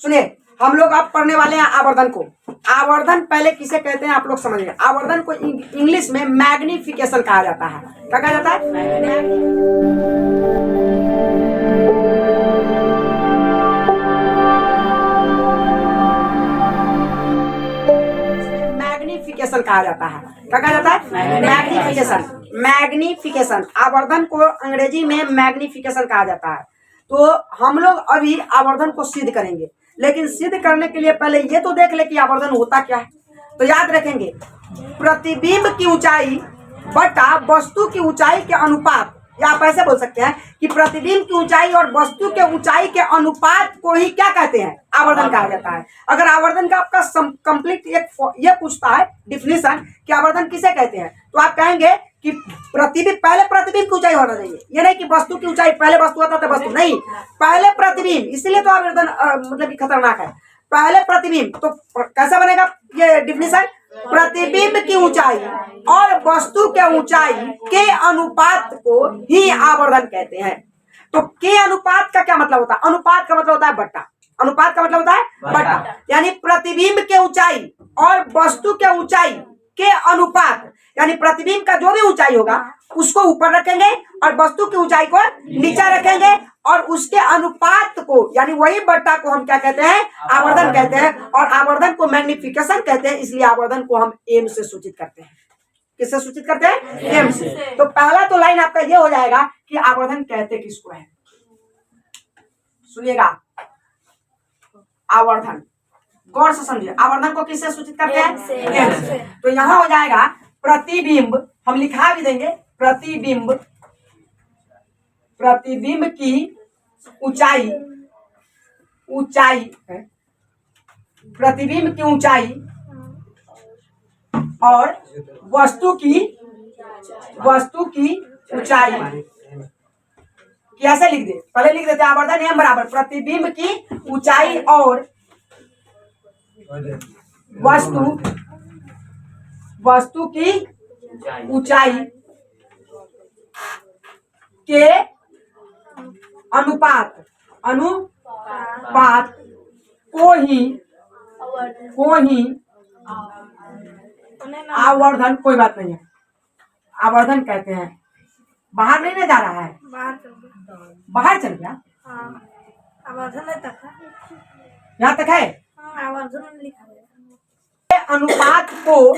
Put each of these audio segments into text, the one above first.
सुनिए, हम लोग अब पढ़ने वाले हैं आवर्धन को। आवर्धन पहले किसे कहते हैं आप लोग समझिए। आवर्धन को इंग्लिश में मैग्निफिकेशन कहा जाता है। क्या कहा जाता है? मैग्निफिकेशन कहा जाता है। क्या कहा जाता है? मैग्निफिकेशन। मैग्निफिकेशन, आवर्धन को अंग्रेजी में मैग्निफिकेशन कहा जाता है। तो हम लोग अभी आवर्धन को सिद्ध करेंगे, लेकिन सिद्ध करने के लिए पहले ये तो देख ले कि आवर्धन होता क्या है। तो याद रखेंगे, प्रतिबिंब की ऊंचाई बटा वस्तु की ऊंचाई के अनुपात, या आप ऐसे बोल सकते हैं कि प्रतिबिंब की ऊंचाई और वस्तु के ऊंचाई के अनुपात को ही क्या कहते हैं? आवर्धन कहा जाता है। अगर आवर्धन का आपका कंप्लीट एक ये पूछता है डिफिनीशन कि आवर्धन किसे कहते हैं, तो आप कहेंगे कि प्रतिबिंब, पहले प्रतिबिंब की ऊंचाई होना चाहिए। ये नहीं कि वस्तु की ऊंचाई, पहले वस्तु होता था वस्तु नहीं, पहले प्रतिबिंब। इसलिए तो आवर्धन मतलब कि खतरनाक है। पहले प्रतिबिंब, तो कैसा बनेगा ये डिफिनीशन? प्रतिबिंब की ऊंचाई और वस्तु के ऊंचाई के अनुपात को ही आवर्धन कहते हैं। तो के अनुपात का क्या मतलब होता है? अनुपात का मतलब होता है बट्टा। अनुपात का मतलब होता है बट्टा, यानी प्रतिबिंब के ऊंचाई और वस्तु के ऊंचाई के अनुपात, यानी प्रतिबिंब का जो भी ऊंचाई होगा उसको ऊपर रखेंगे और वस्तु की ऊंचाई को नीचे रखेंगे, और उसके अनुपात को, यानी वही बट्टा को हम क्या कहते हैं? आवर्धन कहते हैं। और आवर्धन को मैग्निफिकेशन कहते हैं। इसलिए आवर्धन को हम एम से सूचित करते हैं। किससे सूचित करते हैं? एम से। तो पहला तो लाइन आपका ये हो जाएगा कि आवर्धन कहते किसको है। सुनिएगा, आवर्धन गौर से समझिए, आवर्धन को किससे सूचित करते हैं? एम से। तो यहां हो जाएगा प्रतिबिंब, हम लिखा भी देंगे, प्रतिबिंब, प्रतिबिंब की ऊंचाई, ऊंचाई, प्रतिबिंब की ऊंचाई और वस्तु की ऊंचाई। कैसे लिख दे? पहले लिख देते आवर्धन एम बराबर प्रतिबिंब की ऊंचाई और वस्तु की ऊंचाई के अनुपात को ही आवर्धन, कोई बात नहीं है, आवर्धन कहते हैं। बाहर नहीं ना जा रहा है? बाहर चल गया। आवर्धन तक है, यहाँ तक है। आवर्धन लिखा है। अनुपात को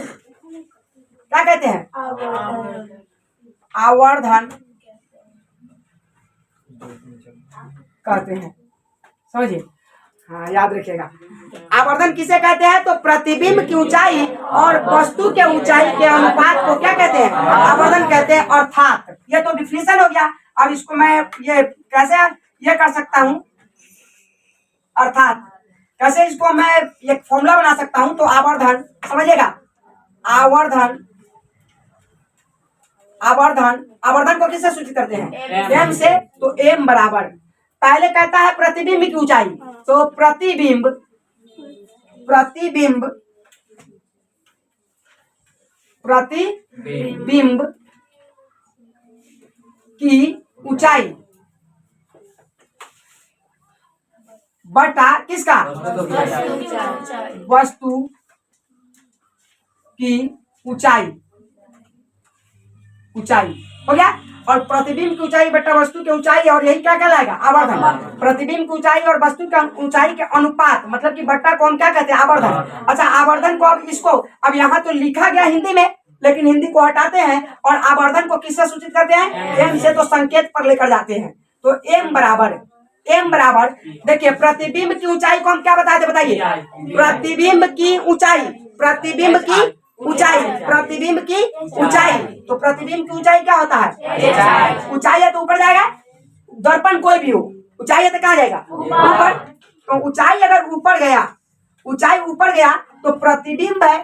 क्या कहते हैं? आवर्धन कहते हैं। समझिए, हाँ याद रखिएगा। आवर्धन किसे कहते हैं? तो प्रतिबिंब की ऊंचाई और वस्तु के ऊंचाई के अनुपात को क्या कहते हैं? आवर्धन कहते हैं। अर्थात ये तो डिफिनीशन हो गया। अब इसको मैं ये कैसे ये कर सकता हूं? अर्थात कैसे इसको मैं एक फॉर्मूला बना सकता हूं? तो आवर्धन, समझिएगा, आवर्धन को किससे सूचित करते हैं? एम से। तो एम बराबर, पहले कहता है प्रतिबिंब की ऊंचाई, तो प्रतिबिंब की ऊंचाई बटा किसका? वस्तु की ऊंचाई हो गया। और प्रतिबिंब की ऊंचाई बटा वस्तु की ऊंचाई, और यही क्या कहलाएगा? आवर्धन। प्रतिबिंब की ऊंचाई और वस्तु की ऊंचाई के अनुपात, मतलब कि बट्टा को हम क्या कहते हैं? आवर्धन। अच्छा, आवर्धन को अब इसको, अब यहाँ तो लिखा गया हिंदी में, लेकिन हिंदी को हटाते हैं और आवर्धन को किससे सूचित करते हैं? एम से। तो संकेत पर लेकर जाते हैं। तो एम बराबर देखिए, प्रतिबिंब की ऊंचाई को हम क्या बताते? बताइए, प्रतिबिंब की ऊंचाई, प्रतिबिंब की ऊंचाई। तो प्रतिबिंब की ऊंचाई क्या होता है? ऊंचाई है तो ऊपर जाएगा। दर्पण कोई भी हो, ऊंचाई है तो कहाँ जाएगा? ऊपर। तो ऊंचाई अगर ऊपर गया तो प्रतिबिंब है।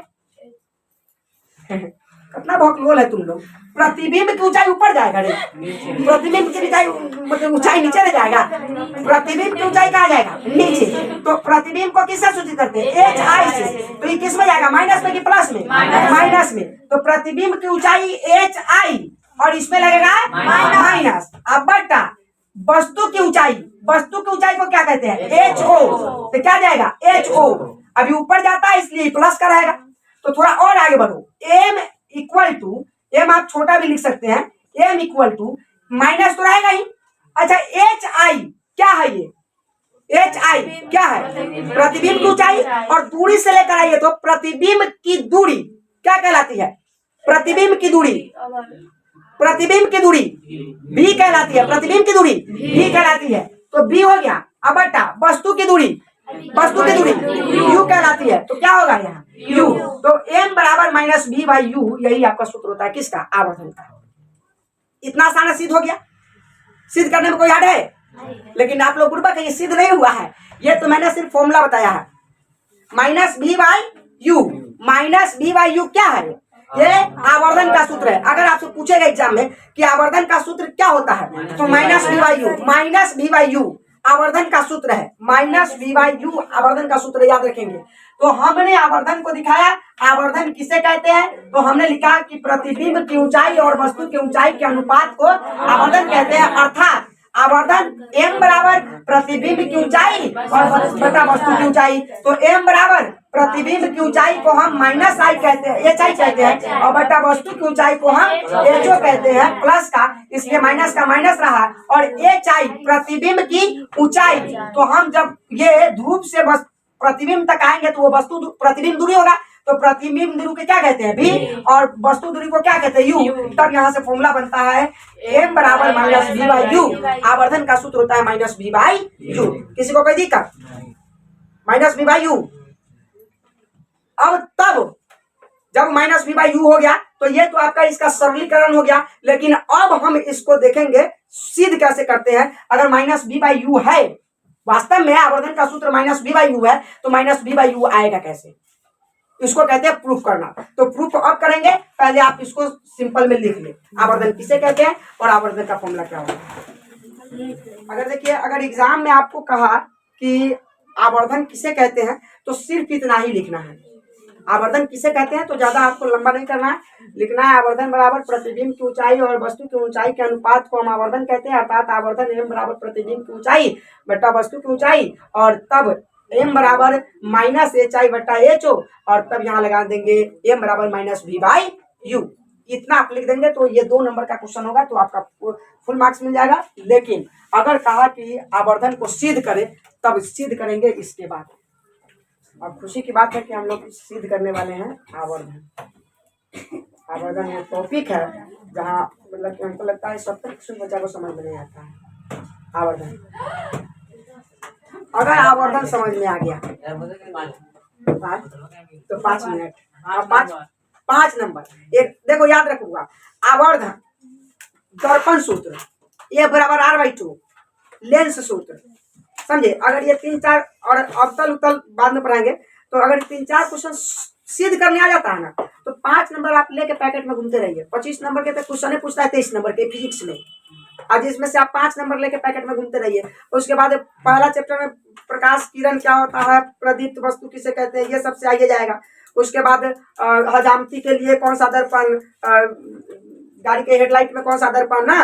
कितना भौकलोल है तुम लोग। प्रतिबिंब की ऊंचाई ऊपर जाएगा रे, प्रतिबिंब की ऊंचाई मतलब ऊंचाई नीचे नहीं जाएगा। प्रतिबिंब की ऊंचाई कहाँ जाएगा? नीचे। तो प्रतिबिंब को किससे सूचित करते हैं? एच आई से। तो ये किस में जाएगा? माइनस में कि प्लस में? माइनस में। तो प्रतिबिंब की ऊंचाई एच आई और इसमें लगेगा माइनस। अब बट्टा वस्तु की ऊंचाई, वस्तु की ऊंचाई को क्या कहते हैं? H o. तो क्या जाएगा? H o. अभी ऊपर जाता है इसलिए प्लस का रहेगा। तो थोड़ा और आगे बढ़ो, एम इक्वल टू, एम आप छोटा भी लिख सकते हैं, एम इक्वल टू माइनस तो रहेगा ही। अच्छा एच आई क्या है? ये एच आई क्या है? प्रतिबिंब की ऊंचाई। और दूरी से लेकर आइए तो प्रतिबिंब की दूरी क्या कहलाती है? प्रतिबिंब की दूरी, प्रतिबिंब की दूरी बी कहलाती है। प्रतिबिंब की दूरी बी कहलाती है। तो बी हो गया। अब बटा वस्तु की दूरी, वस्तु की दूरी यू कहलाती है। तो क्या होगा यहाँ? यू। तो एम बराबर माइनस बी बाई यू, यही आपका सूत्र होता है किसका? आवर्धन का। इतना आसान सिद्ध हो गया। सिद्ध करने में कोई हार्ड है? लेकिन आप लोग बुढ़बा ये सिद्ध नहीं हुआ है, ये तो मैंने सिर्फ फॉर्मूला बताया है। Minus b by u, minus b by u क्या है? ये आवर्धन का सूत्र है। अगर आपसे पूछेगा एग्जाम में कि आवर्धन का सूत्र क्या होता है, तो minus b by u, minus b by u आवर्धन का सूत्र है। माइनस बी बाई यू आवर्धन का सूत्र, याद रखेंगे। तो हमने आवर्धन को दिखाया। आवर्धन किसे कहते हैं? तो हमने लिखा कि प्रतिबिंब की ऊंचाई और वस्तु की ऊंचाई के अनुपात को आवर्धन कहते हैं। अर्थात आवर्धन m बराबर प्रतिबिंब की ऊंचाई और बटा वस्तु की ऊंचाई। तो m बराबर प्रतिबिंब की ऊंचाई को हम माइनस आई कहते हैं, एच आई कहते हैं, और बटा वस्तु की ऊंचाई को हम एच ओ कहते हैं प्लस का, इसलिए माइनस का माइनस रहा। और एच आई प्रतिबिंब की ऊंचाई, तो हम जब ये ध्रुव से प्रतिबिंब तक आएंगे तो वो वस्तु प्रतिबिंब दूरी होगा। तो प्रतिबिंब दूरी को क्या कहते हैं? भी। और वस्तु दूरी को क्या कहते हैं? यू। तब यहाँ से फॉर्मूला बनता है एम बराबर माइनस बी बाई यू। आवर्धन का सूत्र होता है माइनस बी बाई यू। किसी को कोई दिक्कत? Minus b by u. अब तब जब माइनस बी बाई यू हो गया तो ये तो आपका इसका सरलीकरण हो गया। लेकिन अब हम इसको देखेंगे सिद्ध कैसे करते हैं। अगर माइनस बी बाई यू है, वास्तव में आवर्धन का सूत्र माइनस बी बाई यू है, तो माइनस बी बाई यू आएगा कैसे? इसको कहते हैं प्रूफ करना। तो प्रूफ अब करेंगे, पहले आप इसको सिंपल में लिख ले, आवर्धन किसे कहते हैं और आवर्धन का फॉर्मूला क्या होता है। अगर देखिए, अगर एग्जाम में आपको कहा कि आवर्धन किसे कहते हैं तो सिर्फ इतना ही लिखना है। आवर्धन किसे कहते हैं तो ज्यादा आपको लंबा नहीं करना है, लिखना है आवर्धन बराबर प्रतिबिंब की ऊंचाई और वस्तु की ऊंचाई के अनुपात को हम आवर्धन कहते हैं। अर्थात आवर्धन एम बराबर प्रतिबिंब की ऊंचाई बटा वस्तु की ऊंचाई, और तब एम बराबर माइनस एच आई बटा एच ओ, और तब यहाँ लगा देंगे एम बराबर माइनस बी बाई यू। इतना आप लिख देंगे तो ये 2 नंबर का क्वेश्चन होगा, तो आपका फुल मार्क्स मिल जाएगा। लेकिन अगर कहा कि आवर्धन को सिद्ध करें, तब सिद्ध करेंगे इसके बाद। अब खुशी की बात है कि हम लोग सिद्ध करने वाले हैं आवर्धन। आवर्धन ये टॉपिक है जहाँ मतलब कि हमको लगता है 70% बच्चा को समझ में नहीं आता है आवर्धन। अगर आवर्धन समझ में आ गया तो 5 मिनट, पाँच नंबर एक देखो याद रखूंगा। आवर्धन, दर्पण सूत्र, ए बराबर आर बाई 2, लेंस सूत्र, समझे। अगर ये 3-4 और अवतल उत्तल बाद में पढ़ाएंगे, तो अगर 3-4 क्वेश्चन सिद्ध करने आ जाता है ना, तो 5 नंबर आप लेके पैकेट में घूमते रहिए। 25 नंबर के तक क्वेश्चन पूछता है 23 नंबर के फिजिक्स में, आज इसमें से आप 5 नंबर लेके पैकेट में घूमते रहिए। उसके बाद पहला चैप्टर में प्रकाश किरण क्या होता है, प्रदीप्त वस्तु किसे कहते हैं, ये सबसे आगे जाएगा। उसके बाद हजामती के लिए कौन सा दर्पण, गाड़ी के हेडलाइट में कौन सा दर्पण ना,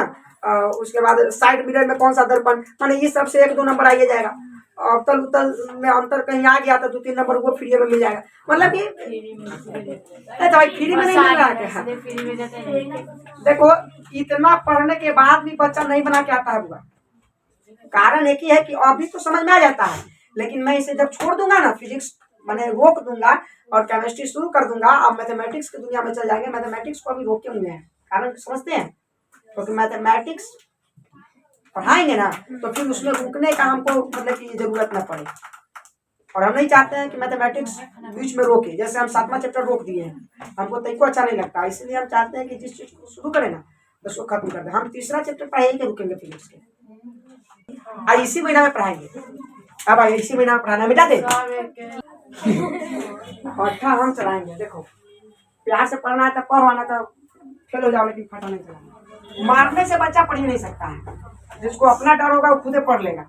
उसके बाद साइड मिरर में कौन सा दर्पण, माने ये सबसे 1-2 नंबर आइए जाएगा। अवतल उत्तल में अंतर कहीं आ गया तो 2-3 नंबर वो फ्री में मिल जाएगा। मतलब कि तो भाई फ्री में नहीं मिल रहा है। देखो इतना पढ़ने के बाद भी बच्चा नहीं बना के आता है बुआ। कारण एक ही है कि अभी तो समझ में आ जाता है, लेकिन मैं इसे जब छोड़ दूंगा ना, फिजिक्स मैंने रोक दूंगा और केमिस्ट्री शुरू कर दूंगा, अब मैथमेटिक्स की दुनिया में चल जाएंगे। मैथमेटिक्स को अभी रोके हुए हैं, कारण समझते हैं, क्योंकि मैथमेटिक्स पढ़ाएंगे ना तो फिर उसमें रुकने का हमको मतलब की जरूरत न पड़े। और हम नहीं चाहते हैं कि मैथमेटिक्स बीच में रोके, जैसे हम 7वां चैप्टर रोक दिए हैं, हमको तरीको अच्छा नहीं लगता। इसलिए हम चाहते हैं कि जिस चीज को शुरू करें ना उसको खत्म कर दें। हम 3रा चैप्टर पढ़ाएंगे के रुकेंगे फिजिक्स के, इसी महीना में पढ़ाएंगे। अब इसी महीना में पढ़ाना मिटा दे, अच्छा हम चलाएंगे। देखो प्यार से पढ़ना है तो पढ़वाना, तो फेल हो जाओ, लेकिन फटा नहीं चलाना। मारने से बच्चा पढ़ ही नहीं सकता है। जिसको अपना डर होगा वो खुदे पढ़ लेगा।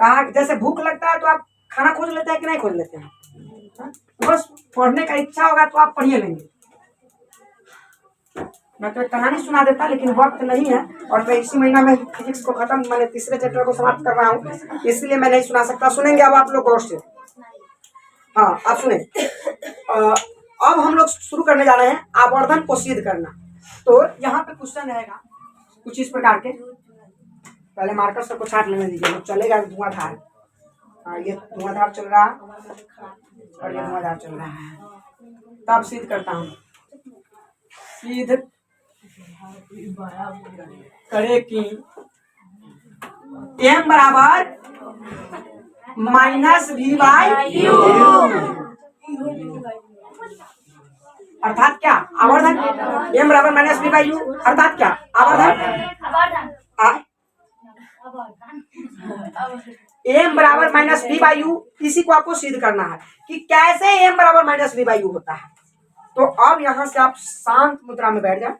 कहा जैसे भूख लगता है तो आप खाना खोज लेते हैं कि नहीं खोज लेते हैं, बस पढ़ने का इच्छा होगा तो आप पढ़िए लेंगे। मैं तो एक कहानी सुना देता, लेकिन वक्त नहीं है और मैं इसी महीना में फिजिक्स को खत्म, मैंने तीसरे चैप्टर को समाप्त कर रहा हूँ, इसलिए मैं नहीं सुना सकता। सुनेंगे अब आप लोग गौर से। हाँ, आप सुने। अब हम लोग शुरू करने जा रहे हैं आवर्धन को सिद्ध करना। तो यहाँ पे क्वेश्चन रहेगा कुछ इस प्रकार के। पहले मार्कर सबको छाट लेने दीजिए, चलेगा धुआंधार। हाँ, ये धुआंधार चल रहा है और ये धुआंधार चल रहा है। तब सिद्ध करता हूँ। सिद्ध करे कि m बराबर माइनस वी बाई यू, अर्थात क्या आवर्धन। m बराबर माइनस वी बाई यू अर्थात क्या आवर्धन। m बराबर माइनस वी बाई यू, इसी को आपको सिद्ध करना है कि कैसे m बराबर माइनस वी बाई यू होता है। तो अब यहाँ से आप शांत मुद्रा में बैठ जाए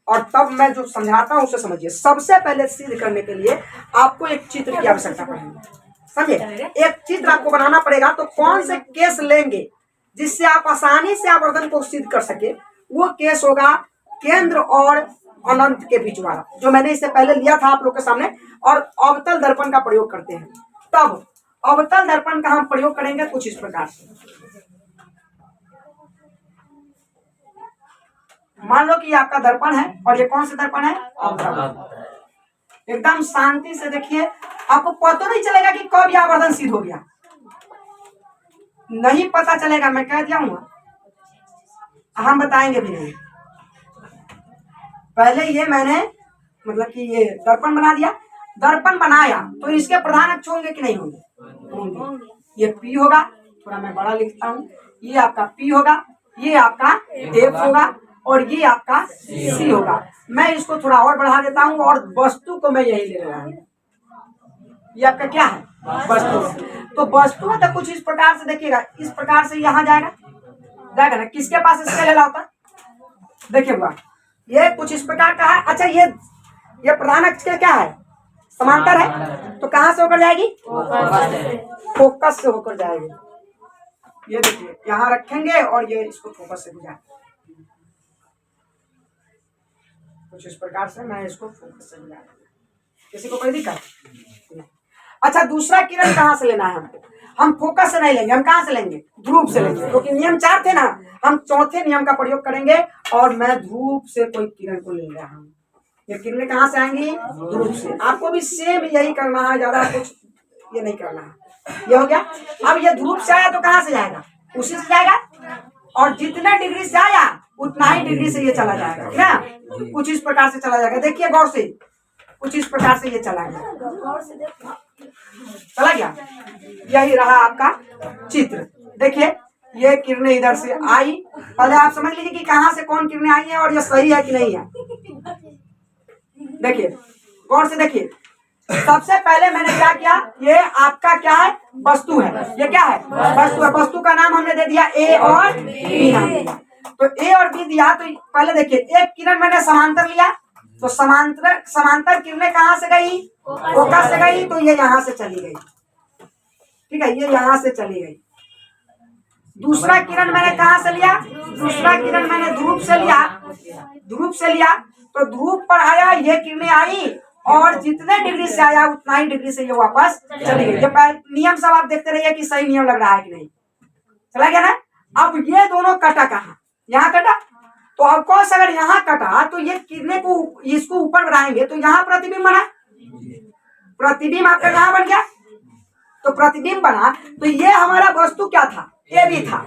और तब मैं जो समझाता हूँ उसे समझिए। सबसे पहले सिद्ध करने के लिए आपको एक चित्र की आवश्यकता पड़ेगी, समझे। एक चित्र आपको बनाना पड़ेगा। तो कौन से केस लेंगे जिससे आप आसानी से आवर्धन को सिद्ध कर सके, वो केस होगा केंद्र और अनंत के बीच वाला, जो मैंने इससे पहले लिया था आप लोग के सामने। और अवतल दर्पण का प्रयोग करते हैं। तब अवतल दर्पण का हम प्रयोग करेंगे कुछ इस प्रकार से। मान लो कि ये आपका दर्पण है और ये कौन सा दर्पण है, अवतल। एकदम शांति से देखिए, आपको पता नहीं चलेगा कि कब यह आवर्धन सिद्ध हो गया, नहीं पता चलेगा। मैं कह दिया हूँ, हम बताएंगे भी नहीं। पहले ये मैंने मतलब कि ये दर्पण बना दिया। दर्पण बनाया तो इसके प्रधान अक्ष होंगे कि नहीं होंगे? ये P होगा, थोड़ा मैं बड़ा लिखता हूँ। ये आपका P होगा, ये आपका F होगा और ये आपका C होगा। मैं इसको थोड़ा और बढ़ा देता हूँ और वस्तु को मैं यही ले रहा हूँ। ये आपका क्या है, वस्तु। तो वस्तु मतलब कुछ इस प्रकार से देखिएगा, इस प्रकार से यहाँ जाएगा ना। किसके पास इसके लेला होता, देखिए बुआ, ये कुछ इस प्रकार का है। अच्छा, ये प्रधान अक्ष के क्या है, समांतर है। तो कहाँ से होकर जाएगी, फोकस से होकर जाएगी। ये देखिए यहाँ रखेंगे और ये इसको फोकस से गुजारेंगे कुछ इस प्रकार से। मैं इसको फोकस से गुजारूंगा, किसी को कोई दिक्कत। अच्छा, दूसरा किरण कहाँ से लेना है हमको? हम फोकस से नहीं लेंगे, हम कहाँ से लेंगे, ध्रुव से लेंगे। क्योंकि नियम 4 थे ना, हम चौथे नियम का प्रयोग करेंगे और मैं ध्रुव से कोई किरण को ले रहा हूँ। ये किरणें कहाँ से आएंगी, ध्रुव से। आपको भी सेम यही करना है, ज्यादा कुछ ये नहीं करना है। ये हो गया। अब ये ध्रुव से आया तो कहाँ से जाएगा, उसी से जाएगा। और जितने डिग्री से आया उतना ही डिग्री से ये चला जाएगा ना, कुछ इस प्रकार से चला जाएगा। देखिए गौर से, कुछ इस प्रकार से ये चला गया, चला गया। यही रहा आपका चित्र। देखिए ये किरणें इधर से आई, पहले आप समझ लीजिए कि कहाँ से कौन किरणें आई हैं और ये सही है कि नहीं है। देखिए गौर से देखिए, सबसे पहले मैंने क्या किया, ये आपका क्या है, वस्तु है। ये क्या है, वस्तु है। वस्तु का नाम हमने दे दिया ए और बी नाम दिया। तो ए और बी दिया, तो पहले देखिए एक किरण मैंने समांतर लिया, तो समांतर किरणें कहाँ से गई, फोकस से गई, तो ये यहाँ से चली गई। ठीक है, ये यहाँ से चली गई। दूसरा किरण मैंने कहाँ से लिया, दूसरा किरण मैंने ध्रुव से लिया। ध्रुव से लिया तो ध्रुव पर आया, ये किरणें आई और जितने डिग्री से आया उतना ही डिग्री से ये वापस चली गई। ये नियम सब आप देखते रहिए कि सही नियम लग रहा है कि नहीं। चला गया ना। अब ये दोनों कटा कहाँ, यहाँ कटा। तो अब कौन सा, अगर यहाँ कटा तो ये किरणें को इसको ऊपर बढ़ाएंगे तो यहाँ प्रतिबिंब बना। प्रतिबिंब आपका कहाँ बन गया, तो प्रतिबिंब बना। तो ये हमारा वस्तु क्या था, ए भी था,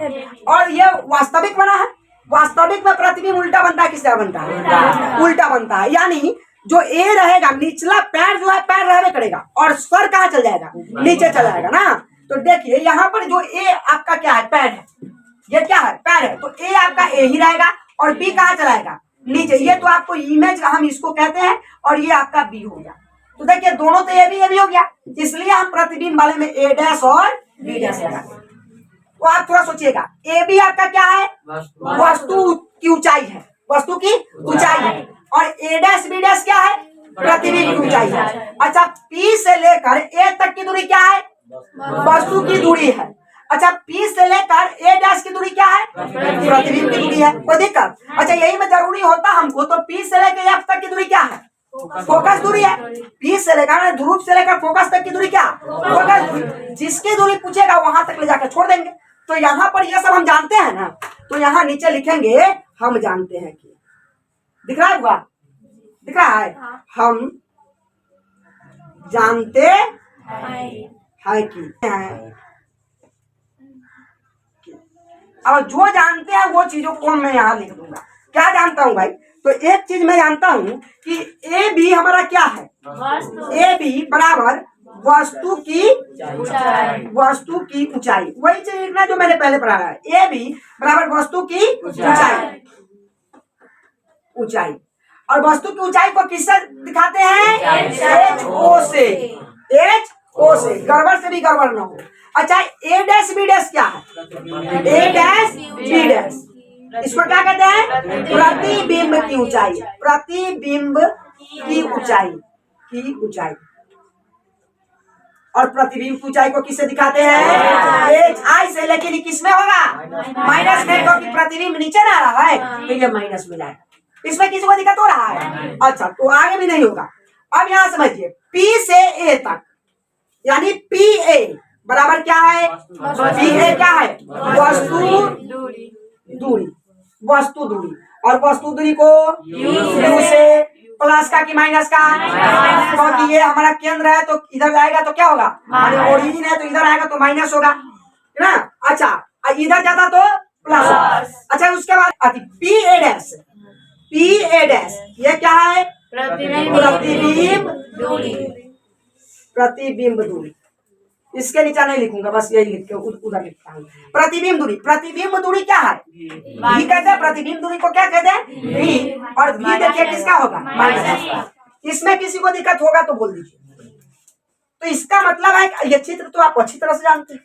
और ये वास्तविक बना है। वास्तविक में प्रतिबिंब उल्टा बनता है, किस तरह बनता है, उल्टा बनता है। यानी जो ए रहेगा, निचला पैर जो है पैर रहने करेगा और स्वर कहाँ चल जाएगा, नीचे चला जाएगा ना। तो देखिए यहाँ पर जो ए आपका क्या है, पैर है। ये क्या है, पैर है। तो ए आपका ए ही रहेगा और बी कहाँ चलाएगा, नीचे। ये तो आपको इमेज हम इसको कहते हैं और ये आपका बी हो गया। तो देखिए दोनों तो ए भी हो गया, इसलिए हम प्रतिबिंब वाले में ए डैश और बी डैश लगाते। तो आप थोड़ा सोचिएगा, ए बी आपका क्या है, वस्तु की ऊंचाई है, वस्तु की ऊंचाई है। और ए डैश बी डैश क्या है, प्रतिबिंब की ऊंचाई है। अच्छा, पी से लेकर ए तक की दूरी क्या है, वस्तु की दूरी है। अच्छा P से लेकर A डैश की दूरी क्या है? प्रतिबिंब की दूरी है। कोई दिक्कत? अच्छा यही में जरूरी होता हमको तो P से लेकर F तक की दूरी क्या है? फोकस दूरी है। P से लेकर ध्रुव से लेकर फोकस तक की दूरी क्या? फोकस दूरी। जिसकी दूरी पूछेगा वहां तक ले जाकर छोड़ देंगे। तो यहाँ पर ये सब हम जानते हैं ना, तो यहाँ नीचे लिखेंगे हम जानते हैं कि। दिख रहा है हुआ? दिख रहा है? हम जानते हैं कि और जो जानते हैं वो चीजों को मैं यहाँ लिख दूंगा। क्या जानता हूँ भाई? तो एक चीज मैं जानता हूँ कि ए बी हमारा क्या है? ए बी बराबर वस्तु की ऊंचाई। वही चीज लिखना जो मैंने पहले पढ़ा है। ए बी बराबर वस्तु की ऊंचाई। और वस्तु की ऊंचाई को किससे दिखाते हैं? एच ओ से। एच ओ से, गड़बड़ से भी गड़बड़ ना हो। अच्छा ए डैश बी डैश क्या है? ए डैश बी डैश, इसको क्या कहते हैं? प्रतिबिंब की ऊंचाई। प्रतिबिंब की ऊंचाई। और प्रतिबिंब की ऊंचाई को किससे दिखाते हैं? एच आई से। लेकिन ये किसमें होगा? माइनस में, क्योंकि प्रतिबिंब नीचे ना रहा है तो ये माइनस में जाएगा। इसमें किसी को दिक्कत हो रहा है? अच्छा तो आगे भी नहीं होगा। अब यहाँ समझिए P से A तक, यानी PA बराबर क्या है? PA क्या है? वस्तु दूरी। और वस्तु दूरी को U से प्लस का कि माइनस का? क्योंकि ये हमारा केंद्र है तो इधर जाएगा तो क्या होगा? ओरिजिन है तो इधर आएगा तो माइनस होगा, है ना? अच्छा इधर जाता तो प्लस होगा। अच्छा उसके बाद PA डैश ये क्या है? प्रतिबिंब दूरी। इसके नीचे नहीं लिखूंगा, बस यही लिख के उधर लिखता हूँ। प्रतिबिंब दूरी क्या है? भी कहते हैं। प्रतिबिंब दूरी को क्या कहते हैं? भी। और भी देखिए किसका होगा? माइनस। इसमें किसी को दिक्कत होगा तो बोल दीजिए। तो इसका मतलब है ये चित्र तो आप अच्छी तरह से जानते हैं।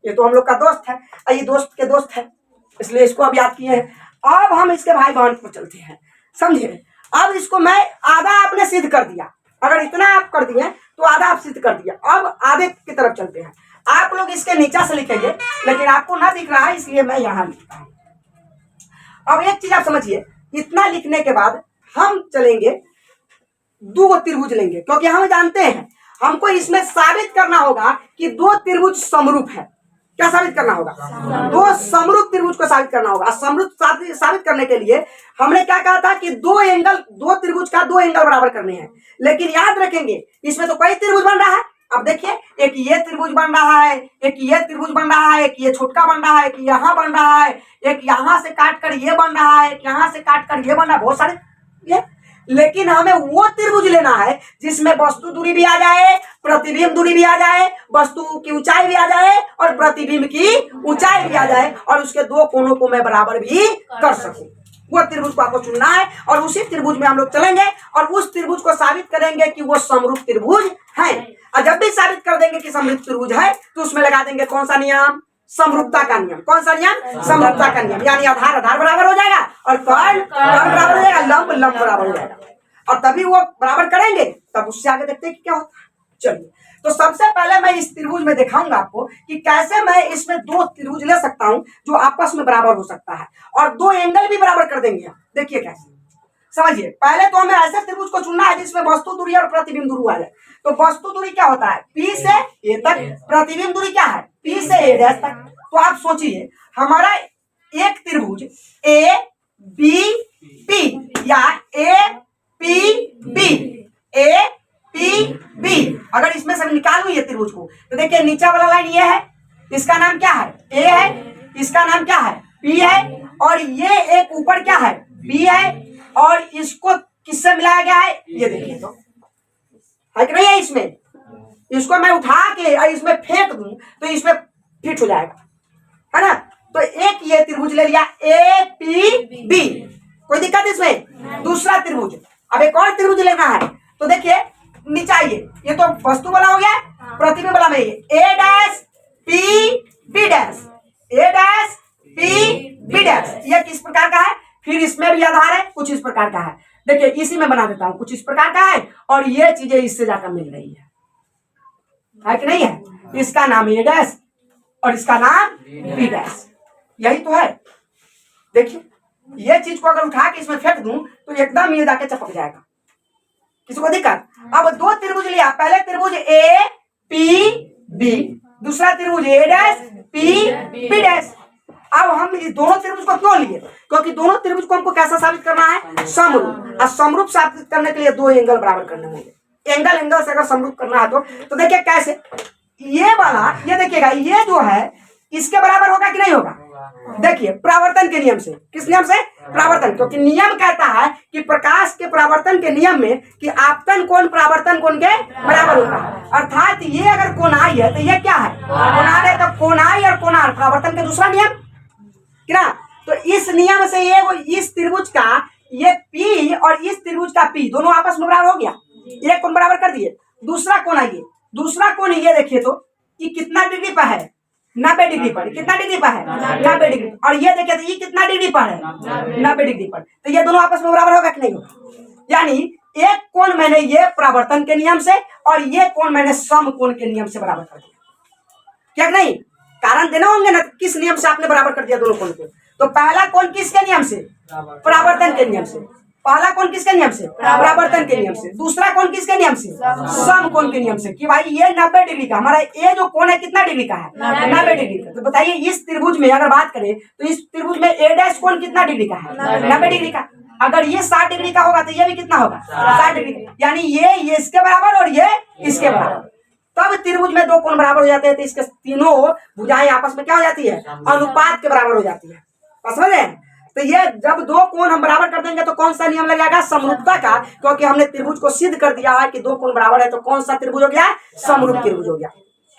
ये तो हम लोग का दोस्त है, ये दोस्त के दोस्त है, इसलिए इसको अब याद किए हैं। अब हम इसके भाई बहन को चलते हैं, समझे? अब इसको मैं आधा आपने सिद्ध कर दिया। अगर इतना आप कर दिए तो आधा आप सिद्ध कर दिया। अब आधे की तरफ चलते हैं। आप लोग इसके नीचे से लिखेंगे, लेकिन आपको ना दिख रहा है इसलिए मैं यहाँ लिखता हूँ। अब एक चीज आप समझिए, इतना लिखने के बाद हम चलेंगे 2 त्रिभुज लेंगे, क्योंकि हम जानते हैं हमको इसमें साबित करना होगा कि 2 त्रिभुज समरूप है। क्या साबित करना होगा? 2 समरूप त्रिभुज को साबित करना होगा। समरूप साबित करने के लिए हमने क्या कहा था कि 2 त्रिभुज का 2 एंगल बराबर करने हैं। लेकिन याद रखेंगे इसमें तो कई त्रिभुज बन रहा है। अब देखिए एक ये त्रिभुज बन रहा है, एक ये त्रिभुज बन रहा है, एक ये छोटका बन रहा है, एक यहाँ बन रहा है, एक यहाँ से काट कर ये बन रहा है, एक यहाँ से काट कर ये बन रहा है, बहुत सारे ये। लेकिन हमें वो त्रिभुज लेना है जिसमें वस्तु दूरी भी आ जाए, प्रतिबिंब दूरी भी आ जाए, वस्तु की ऊंचाई भी आ जाए और प्रतिबिंब की ऊंचाई भी आ जाए, और उसके 2 कोनों को मैं बराबर भी कर सकूं। वो त्रिभुज को आपको चुनना है और उसी त्रिभुज में हम लोग चलेंगे और उस त्रिभुज को साबित करेंगे कि वो समरूप त्रिभुज है। और जब भी साबित कर देंगे कि समरूप त्रिभुज है तो उसमें लगा देंगे कौन सा नियम? समरूपता का नियम। कौन सा नियम? समरूपता का नियम। यानी आधार बराबर हो जाएगा और कर्ण बराबर हो जाएगा, लंब बराबर हो जाएगा, और तभी वो बराबर करेंगे, तब उससे आगे देखते हैं कि क्या होता है। चलिए तो सबसे पहले मैं इस त्रिभुज में दिखाऊंगा आपको कि कैसे मैं इसमें 2 त्रिभुज ले सकता हूं जो आपस में बराबर हो सकता है और 2 एंगल भी बराबर कर देंगे। देखिए कैसे, समझिए। पहले तो हमें ऐसे त्रिभुज को चुनना है जिसमें वस्तु दूरी और प्रतिबिंब दूरी आ जाए। तो वस्तु दूरी क्या होता है? P से A तक। प्रतिबिंब दूरी क्या है? P से A डैश तक। तो आप सोचिए हमारा एक त्रिभुज ABP या APB, अगर इसमें से निकालूं ये त्रिभुज को तो देखिए नीचे वाला लाइन ये है, इसका नाम क्या है? A है, इसका नाम क्या है? P है, और ये एक ऊपर क्या है? B है, और इसको किससे मिलाया गया है? ये देखिए तो है कि नहीं है? इसमें इसको मैं उठा के और इसमें फेंक दूं तो इसमें फिट हो जाएगा, है ना? तो एक ये त्रिभुज ले लिया APB, कोई दिक्कत इसमें? दूसरा त्रिभुज, अब एक और त्रिभुज लेना है। तो देखिए नीचे आइए, ये तो वस्तु वाला हो गया, प्रतिबिंब वाला में A dash P B dash, A dash P B dash. ये किस प्रकार का है? फिर इसमें भी आधार है, कुछ इस प्रकार का है। देखिए इसी में बना देता हूं, कुछ इस प्रकार का है और ये चीजें इससे जाकर मिल रही है कि नहीं है? इसका नाम A डैश और इसका नाम बी डैश। यही तो है। देखिए ये चीज को अगर उठा के इसमें फेंक दूं तो एकदम ये जाके चपक जाएगा। किसी को दिक्कत? अब दो त्रिभुज लिया, पहले त्रिभुज ए पी बी, दूसरा त्रिभुज ए डैश पी बी डैश। अब हम इस दोनों त्रिभुज को क्यों लिए? क्योंकि दोनों त्रिभुज को हमको कैसा साबित करना है? समरूप। और समरूप साबित करने के लिए दो एंगल बराबर करने होंगे। एंगल एंगल से अगर समरूप करना है तो देखिए कैसे, ये वाला ये देखिएगा, ये जो है इसके बराबर होगा कि नहीं होगा? देखिए परावर्तन के नियम से। किस नियम से? परावर्तन। क्योंकि नियम कहता है कि प्रकाश के परावर्तन के नियम में कि आपतन कोण परावर्तन कोण के बराबर होता है। अर्थात ये अगर कोणाई है तो ये क्या है? कोणार है। तो कोणाई और कोणार परावर्तन के दूसरा नियम क्या? तो इस नियम से ये वो इस त्रिभुज का ये P और इस त्रिभुज का P दोनों आपस में बराबर हो गया। एक कोण बराबर कर दिए। दूसरा कोण आइए, दूसरा कोण ये देखिए तो कि कितना डिग्री पर है? 90 डिग्री पर। कितना डिग्री पर है? 90 डिग्री। और ये देखिए तो ये कितना डिग्री पर है? 90 डिग्री पर। तो ये दोनों आपस में बराबर होगा कि नहीं होगा? यानी एक कोण मैंने ये परावर्तन के नियम से और ये कोण मैंने समकोण के नियम से बराबर कर दिया। क्या नहीं? कारण देना होंगे ना, किस नियम से आपने बराबर कर दिया दोनों कोण को? तो पहला कोण किसके नियम से? परावर्तन के नियम से। पहला कोण किसके नियम से? परावर्तन के नियम से। दूसरा कोण किसके नियम से? समकोण के नियम से। कि भाई ये 90 डिग्री का, हमारा ये जो कोण है कितना डिग्री का है? 90 डिग्री का। तो बताइए इस त्रिभुज में अगर बात करें तो इस त्रिभुज में ए डैश कोण कितना डिग्री का है? 90 डिग्री का। अगर ये 60 डिग्री का होगा तो ये भी कितना होगा? 60 डिग्री। यानी ये इसके बराबर और ये इसके बराबर। तब त्रिभुज में दो कोण बराबर हो जाते हैं तो इसके तीनों भुजाएं आपस में क्या हो जाती है? अनुपात के बराबर हो जाती है। समझ रहे हैं? तो ये जब दो कोण हम बराबर कर देंगे तो कौन सा नियम लग जाएगा? समरूपता का। क्योंकि हमने त्रिभुज को सिद्ध कर दिया है कि दो कोण बराबर है तो कौन सा त्रिभुज हो गया? समरूप त्रिभुज हो गया।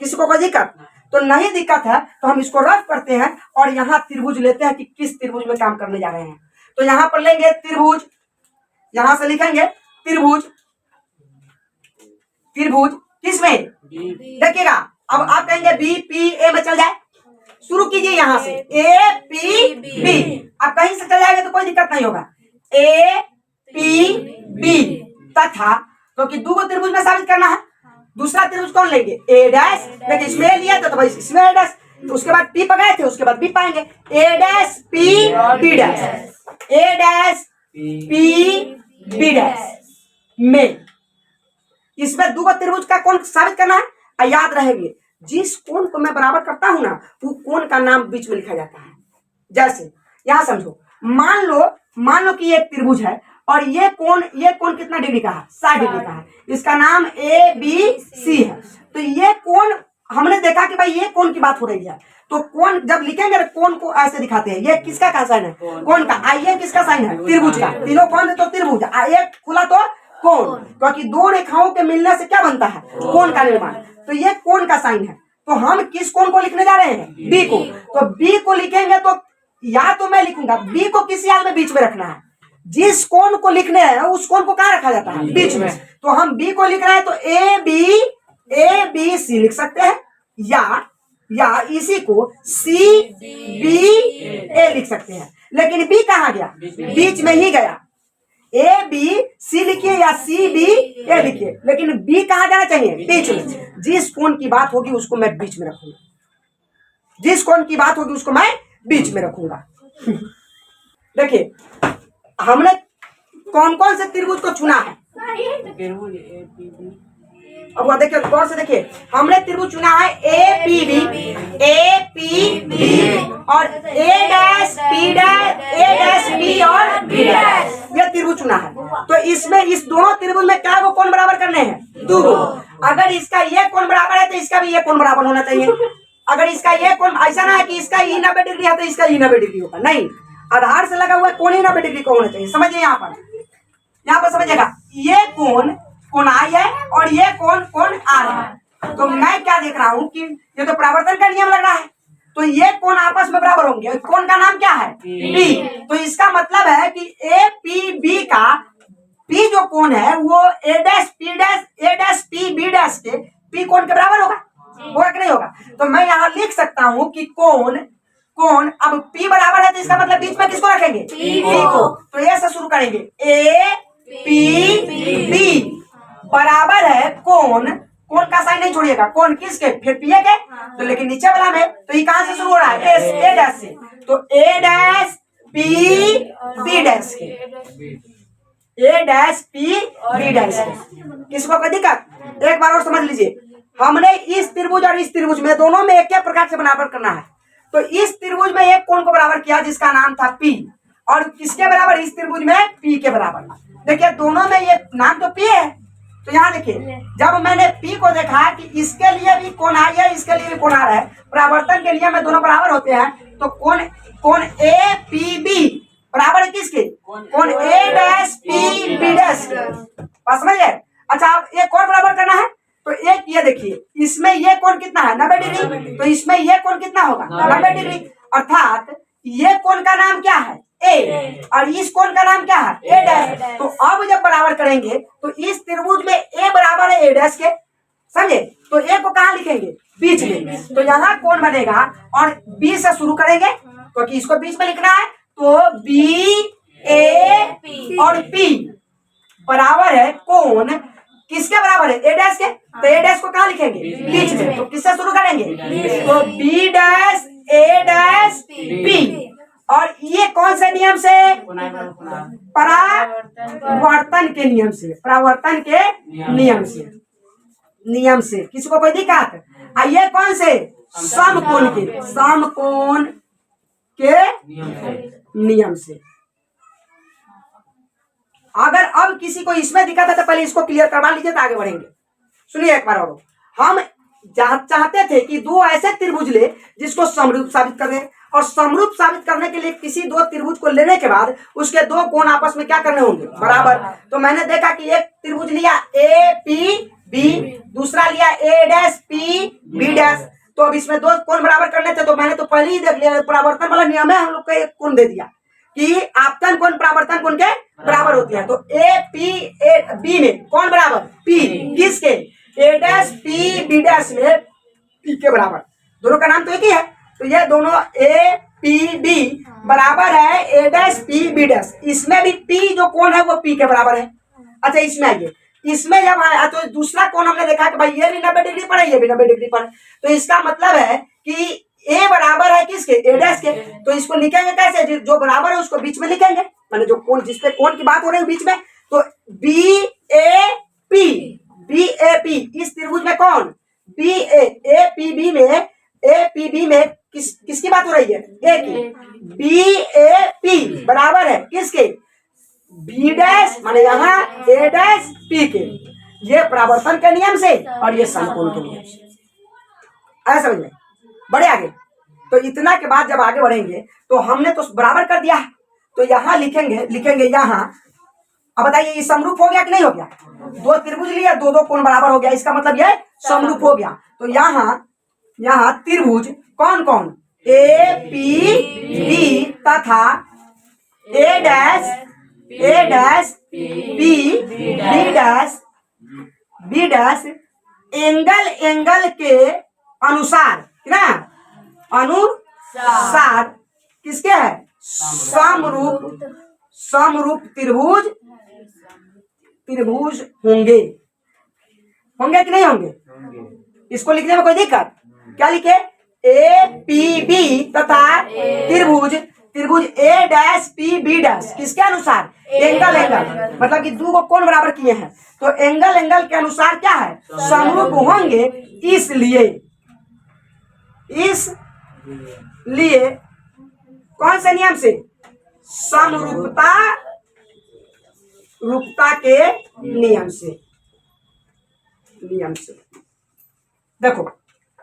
किसी को कोई दिक्कत? तो नहीं दिक्कत है तो हम इसको रफ करते हैं और यहाँ त्रिभुज लेते हैं कि किस त्रिभुज में काम करने जा रहे हैं। तो यहाँ पर लेंगे त्रिभुज, यहां से लिखेंगे त्रिभुज। त्रिभुज किसमें? देखिएगा अब आप कहेंगे बी पी ए में चल जाए। शुरू कीजिए यहां से ए पी बी। आप कहीं से चल जाएंगे तो कोई दिक्कत नहीं होगा। ए पी बी तथा, क्योंकि दो त्रिभुज में साबित करना है। दूसरा त्रिभुज कौन लेंगे? ए डैश। लेकिन इसमें लिया तो भाई इसमें ए डैश, तो उसके बाद पी पकड़े थे, उसके बाद बी पाएंगे। ए डैश पी बी डैश, ए डैश पी बी डैश में इसमें दो त्रिभुज का कोण साबित करना है। याद रहेंगे जिस कोण को मैं बराबर करता हूं ना वो कोण का नाम बीच में लिखा जाता है। जैसे यहां समझो, मान लो कि ये त्रिभुज है और ये कोण कितना डिग्री का है? 60 डिग्री का है। इसका नाम ए बी सी है। तो ये कोण हमने देखा कि भाई ये कोण की बात हो रही है। तो कोण जब लिखेंगे कोण को ऐसे दिखाते हैं। ये किसका का साइन है? कोण का। आइए किसका साइन है? त्रिभुज का। तीनों कोण है तो त्रिभुज, एक खुला तो कोण। क्योंकि दो रेखाओं के मिलने से क्या बनता है? कोण का निर्माण। तो ये कोण का साइन है। तो हम किस कोण को लिखने जा रहे हैं? बी को। तो बी को लिखेंगे तो या तो मैं लिखूंगा बी को किसी हाल में बीच में रखना है। जिस कोण को लिखने हैं उस कोण को कहाँ रखा जाता है? बीच में। तो हम बी को लिख रहे हैं तो ए बी सी लिख सकते हैं, या इसी को सी बी ए लिख सकते हैं। लेकिन बी कहाँ गया? बीच में ही गया। ए बी सी लिखिए या सी बी ए लिखिए, लेकिन बी कहाँ जाना चाहिए? बीच में। जिस कोण की बात होगी उसको मैं बीच में रखूंगा। जिस कोण की बात होगी उसको मैं बीच में रखूंगा। देखिए हमने कौन कौन से त्रिभुज को चुना है? अब वह देखिए गौर से देखिए, हमने त्रिभुज चुना है ए पी बी और ए डैश बी और बी डैश। ये त्रिभुज चुना है। तो इसमें इस दोनों त्रिभुज में क्या वो कोण बराबर करने हैं? दो। अगर इसका ये कोण बराबर है तो इसका भी ये कोण बराबर होना चाहिए। अगर इसका ये कोण ऐसा ना है कि इसका ई 90 डिग्री है तो इसका ई 90 डिग्री होगा, नहीं। आधार से लगा हुआ कोण ही 90 डिग्री का होना चाहिए। समझिए यहाँ पर समझिएगा, ये कोण आई है और ये कोण आ रहा है। तो मैं क्या देख रहा हूँ कि ये तो परावर्तन का नियम लग रहा है। तो ये कोण आपस में बराबर होंगे। कोण का नाम क्या है? बी। तो इसका मतलब है कि ए पी बी का पी जो कोण है वो ए डैश पी बी डैश के पी कोण के बराबर होगा कि नहीं होगा? तो मैं यहाँ लिख सकता हूँ कि कोण अब पी बराबर है तो इसका मतलब बीच में किसको रखेंगे? पी को। तो ये से शुरू करेंगे ए पी बी बराबर है कोण कौन का साइन नहीं छोड़िएगा, कौन किसके, फिर पीए के, तो लेकिन नीचे वाला में तो ये कहां से शुरू हो रहा है, एस, ए डैश से, तो ए डैश पी बी डैश के, ए डैश पी बी डैश के। किसको कोई दिक्कत, एक बार और समझ लीजिए, हमने इस त्रिभुज और इस त्रिभुज में दोनों में एक प्रकार से बराबर करना है। तो इस त्रिभुज में एक कोण को बराबर किया जिसका नाम था पी, और किसके बराबर, इस त्रिभुज में पी के बराबर। देखिए दोनों में ये नाम तो पी है, तो यहाँ देखिए जब मैंने पी को देखा कि इसके लिए भी कोण आ रहा है, इसके लिए भी कोण आ रहा है, परावर्तन के नियम में दोनों बराबर होते हैं, तो कोण ए पी बी बराबर है किसके, कोण ए डैश पी बी डैश के। बात समझिए। अच्छा अब एक और बराबर करना है, तो एक ये देखिए इसमें ये कोण कितना है 90 डिग्री, तो इसमें ये कोण कितना होगा 90 डिग्री, अर्थात ये कोण का नाम क्या है ए, और इस कोण का नाम क्या है ए डैश। तो अब जब बराबर करेंगे तो इस त्रिभुज में ए बराबर है ए डैश के, समझे, तो ए को कहाँ लिखेंगे, बीच में, तो यहाँ कोण बनेगा और बी से शुरू करेंगे क्योंकि इसको बीच में लिखना है, तो बी ए और पी बराबर है कोण किसके बराबर है, ए डैश के, तो ए डैश को कहाँ लिखेंगे बीच में, तो किससे शुरू करेंगे, तो बी डैश ए डैश पी, और ये कौन से नियम से, परावर्तन के नियम से, परावर्तन के नियम से किसी को कोई दिक्कत, ये कौन से, समकोण के, समकोण के नियम से। अगर अब किसी को इसमें दिक्कत है तो पहले इसको क्लियर करवा लीजिए तो आगे बढ़ेंगे। सुनिए एक बार और, हम चाहते थे कि दो ऐसे त्रिभुज ले जिसको समरूप साबित कर दें, और समरूप साबित करने के लिए किसी दो त्रिभुज को लेने के बाद उसके दो कोण आपस में क्या करने होंगे, बराबर। तो मैंने देखा कि एक त्रिभुज लिया ए पी बी, दूसरा लिया ए डैश पी बी डैश, तो अब इसमें दो कोण बराबर करने थे, तो मैंने तो पहले ही देख लिया परावर्तन वाला नियम है, हम लोग को एक कोण दे दिया कि आपतन कोण परावर्तन कोण के बराबर होती है। तो ए पी ए बी में कौन बराबर, पी, किसके, ए डैश पी बी डैश में पी के बराबर, दोनों का नाम तो एक ही है, तो ये दोनों ए पी बी बराबर है ए डैश पी बी डैश, इसमें भी पी जो कोण है वो पी के बराबर है। अच्छा इसमें आइए, इसमें जब आया तो दूसरा कोण हमने देखा कि भाई ये भी 90 डिग्री पर है, ये भी 90 डिग्री पर है, तो इसका मतलब है कि ए बराबर है किसके, ए डैश के, तो इसको लिखेंगे कैसे, जो बराबर है उसको बीच में लिखेंगे, माने जो कोण जिसपे कोण की बात हो रही है बीच में, तो बी ए पी, इस त्रिभुज में कौन, बी ए पी बी में किसकी बात हो रही है, ए की, बी ए पी बराबर है किसके, बी डैश, माने यहाँ ए डैश पी के, ये परावर्तन के नियम से और ये समकोण के नियम से, ऐसा समझ में। बढ़े आगे, तो इतना के बाद जब आगे बढ़ेंगे तो हमने तो बराबर कर दिया, तो यहाँ लिखेंगे यहाँ, अब बताइए ये समरूप हो गया कि नहीं हो गया, दो त्रिभुज लिया, दो कोण बराबर हो गया, इसका मतलब ये समरूप हो गया। तो यहाँ त्रिभुज कौन कौन, ए पी बी तथा A dash B dash angle के अनुसार ना, अनुसार किसके है, समरूप त्रिभुज होंगे कि नहीं होंगे। इसको लिखने में कोई दिक्कत, क्या लिखे, ए पी बी तथा त्रिभुज ए डैश पी बी डैश किसके अनुसार, एंगल मतलब कि दो को कोण बराबर किए हैं, तो एंगल के अनुसार क्या है, समरूप होंगे, इसलिए कौन से नियम से, समरूपता के नियम से। देखो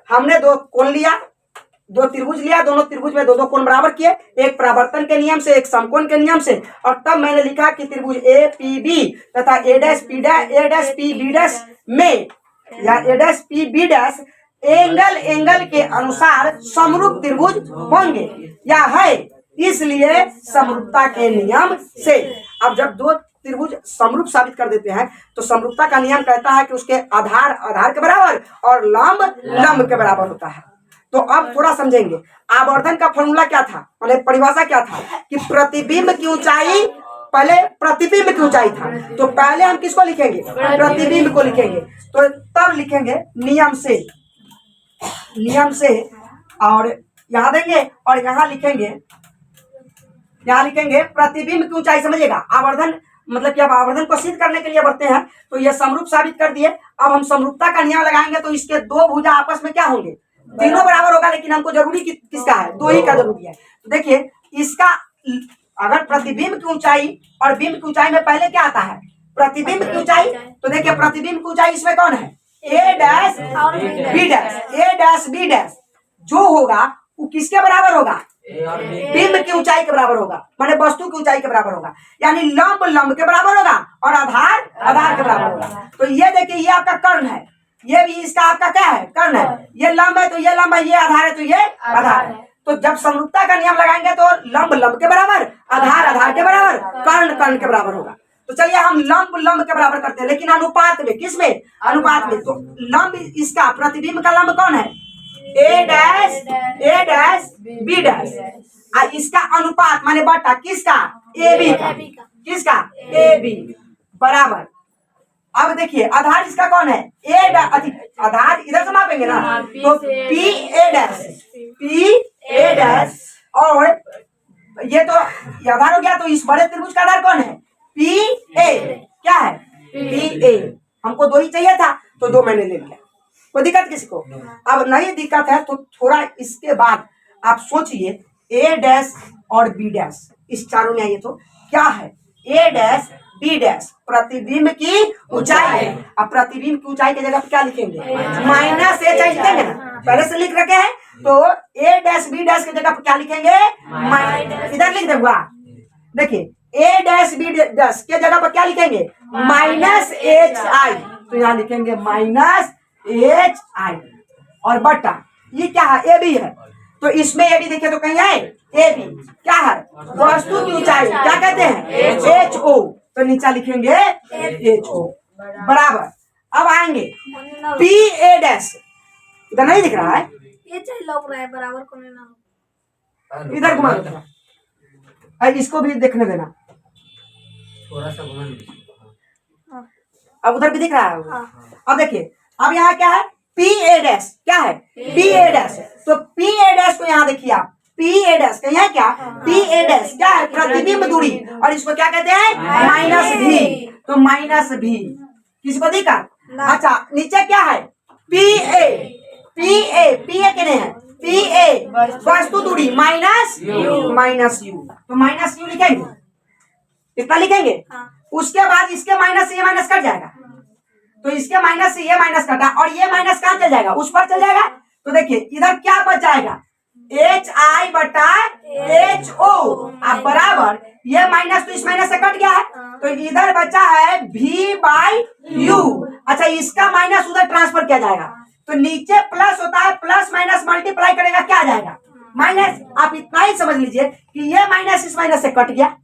हमने दो कोण लिया, दो त्रिभुज लिया, दोनों त्रिभुज में दो कोण बराबर किए, एक परावर्तन के नियम से, एक समकोण के नियम से, और तब मैंने लिखा कि त्रिभुज ए पी बी तथा A dash P B dash में या A dash P B dash angle के अनुसार समरूप त्रिभुज होंगे या है, इसलिए समरूपता के नियम से। अब जब दो त्रिभुज समरूप साबित कर देते हैं तो समरूपता का नियम कहता है कि उसके आधार के बराबर और लंब के बराबर होता है। तो अब थोड़ा समझेंगे, आवर्धन का फॉर्मूला क्या था, माने परिभाषा क्या था, कि प्रतिबिंब की ऊंचाई पहले प्रतिबिंब की ऊंचाई था, तो पहले हम किसको लिखेंगे? प्रतिबिंब को लिखेंगे। तो तब लिखेंगे नियम से, नियम से, और यहाँ देंगे और यहाँ लिखेंगे, यहाँ लिखेंगे प्रतिबिंब की ऊंचाई। समझिएगा, आवर्धन मतलब कि अब आवर्धन को सिद्ध करने के लिए बढ़ते हैं, तो ये समरूप साबित कर दिए। अब हम समरूपता का नियम लगाएंगे, तो इसके दो भुजा आपस में क्या होंगे? तीनों बराबर होगा, लेकिन हमको जरूरी किसका है? दो ही का जरूरी है। तो देखिए इसका, अगर प्रतिबिंब की ऊंचाई और बिंब की ऊंचाई में पहले क्या आता है? प्रतिबिंब की ऊंचाई। तो देखिए प्रतिबिंब की ऊंचाई इसमें कौन है? ए डैश बी डैश। ए डैश बी डैश जो होगा वो किसके बराबर होगा? बिंब की ऊंचाई के बराबर होगा, माने वस्तु की ऊंचाई के बराबर होगा। यानी लंब लंब के बराबर होगा और आधार आधार के बराबर होगा। तो ये देखिए ये आपका कर्ण है, ये भी इसका आपका क्या है? कर्ण है। ये लंब है तो ये लंब है, ये आधार है तो ये आधार है। तो जब समरूपता का नियम लगाएंगे तो लंब लंब के बराबर, आधार आधार के बराबर, कर्ण कर्ण के बराबर होगा। तो चलिए हम लंब लंब के बराबर करते हैं, लेकिन अनुपात में। किसमें? अनुपात में। तो लंब इसका, प्रतिबिंब का लंब कौन है? ए डैश बी डैश। इसका अनुपात माने बटा किसका? ए बी का। किसका? ए बी बराबर। अब देखिए आधार इसका कौन है? ए आधार इधर से मापेंगे ना, तो पी ए डैश, और ये तो आधार हो गया। तो इस बड़े त्रिभुज का आधार कौन है? P A. क्या है? P A. हमको दो ही चाहिए था तो दो मैंने ले लिया, कोई दिक्कत किसी को? अब नहीं दिक्कत है तो थोड़ा इसके बाद आप सोचिए, ए डैश और बी डैश इस चारों में आइए तो क्या है? ए डैश बी डैश प्रतिबिंब की ऊंचाई है। अब प्रतिबिंब की ऊंचाई की जगह पे क्या लिखेंगे? माइनस ए लिखेंगे ना, पहले से लिख रखे हैं। तो ए डैश बी डैश की जगह पे क्या लिखेंगे? माइनस। इधर लिख देगा, देखिए ए डैश बी डैश के जगह पर क्या लिखेंगे? Minus H I. तो यहाँ लिखेंगे माइनस एच आई और बटा ये क्या है? ए बी है। तो इसमें ए बी देखिए तो कहीं है ए बी क्या है? वस्तु की ऊंचाई क्या कहते हैं? H o. तो नीचे लिखेंगे एच ओ बराबर। अब आएंगे पी ए डैश, इधर नहीं दिख रहा है, ये चाहिए लग रहा है बराबर को ना, इधर घुमा दो, इसको भी देखने देना, थोड़ा सा घुमा। अब उधर भी दिख रहा है। अब देखिए अब यहाँ क्या है? P A dash. क्या है? P A dash. तो पी ए डैश को यहाँ देखिए आप, पी ए डैश कहीं है क्या? पी ए डैश क्या है? प्रतिबिंब दूरी, और इसको क्या कहते हैं? माइनस भी। तो माइनस भी किसको दिखा? अच्छा नीचे क्या है? P A. पी ए कितने हैं? पी ए वस्तु दूरी माइनस यू। तो माइनस यू लिखेंगे, इतना लिखेंगे। उसके बाद इसके माइनस से ये माइनस कट जाएगा, तो इसके माइनस से ये माइनस कटा, और ये माइनस कहाँ चल जाएगा? उस पर चल जाएगा। तो देखिए इधर क्या बच जाएगा? एच आई बटा एच ओ। अब बराबर ये माइनस तो इस माइनस से कट गया है, तो इधर बचा है भी बाई यू। अच्छा इसका माइनस उधर ट्रांसफर किया जाएगा, तो नीचे प्लस होता है, प्लस माइनस मल्टीप्लाई करेगा क्या आ जाएगा? माइनस। आप इतना ही समझ लीजिए कि ये माइनस इस माइनस से कट गया,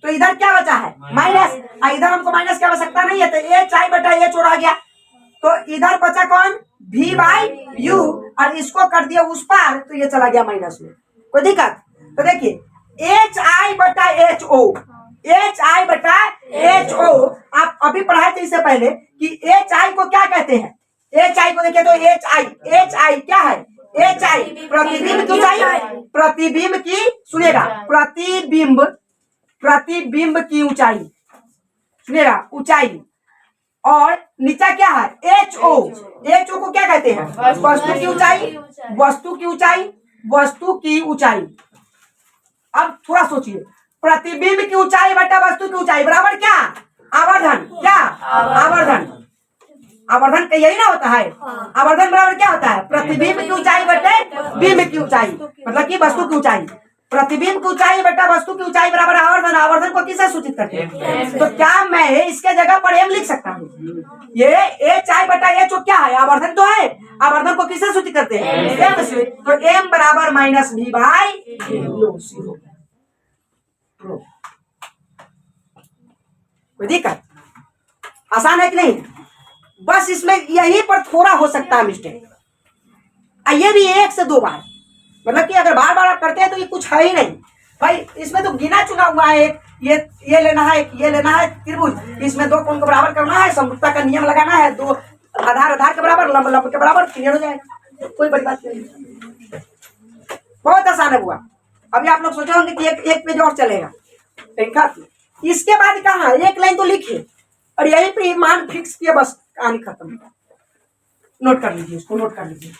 तो इधर क्या बचा है? माइनस। इधर हमको माइनस की आवश्यकता नहीं है, तो एच आई बटा एच छोड़ा गया, तो इधर बचा कौन? भी बाई यू, और इसको कर दिया उस पार, तो ये चला गया माइनस में। कोई दिक्कत? तो देखिए एच आई बटा एच ओ, एच आई बटा एच ओ। आप अभी पढ़ाए थे इससे पहले कि एच आई को क्या कहते हैं? एच आई को देखिए तो एच आई क्या है? एच आई प्रतिबिंब की ऊंचाई। प्रतिबिंब की, सुनिएगा, प्रतिबिंब की ऊंचाई, सुनिएगा, ऊंचाई। और नीचा क्या है? H O. एच ओ को क्या कहते हैं? वस्तु की ऊंचाई। वस्तु की ऊंचाई, वस्तु की ऊंचाई। अब थोड़ा सोचिए, प्रतिबिंब की ऊंचाई बटा वस्तु की ऊंचाई बराबर क्या? आवर्धन। क्या? आवर्धन। आवर्धन का यही ना होता है। आवर्धन बराबर क्या होता है? प्रतिबिंब की ऊंचाई बटे बिंब की ऊंचाई, मतलब कि वस्तु की ऊंचाई। प्रतिबिंब की ऊंचाई बटा वस्तु की ऊंचाई बराबर आवर्धन। आवर्धन को किससे सूचित करते हैं? तो क्या मैं इसके जगह पर एम लिख सकता हूँ? ये एच आई बटा एच ओ क्या है? आवर्धन तो है। आवर्धन को किससे सूचित करते हैं? एम से। तो एम बराबर माइनस भी बाई यू। कोई दिक्कत? आसान है कि नहीं? बस इसमें यहीं पर थोड़ा हो सकता है मिस्टेक। ये भी एक से दो बार, मतलब कि अगर बार बार आप करते हैं तो ये कुछ है ही नहीं। भाई इसमें तो गिना चुना हुआ है, एक ये लेना है, एक ये लेना है त्रिभुज, इसमें दो कोण को बराबर करना है, समरूपता का नियम लगाना है, दो आधार आधार के बराबर, लंब लंब के बराबर, क्लियर हो जाएगा, कोई बड़ी बात नहीं। बहुत आसान है बुआ। अभी आप लोग सोचे होंगे कि एक पेज और चलेगा, इसके बाद कहा एक लाइन तो लिखिए और यहीं पे मान फिक्स किए, बस कहानी खत्म। नोट कर लीजिए, इसको नोट कर लीजिए।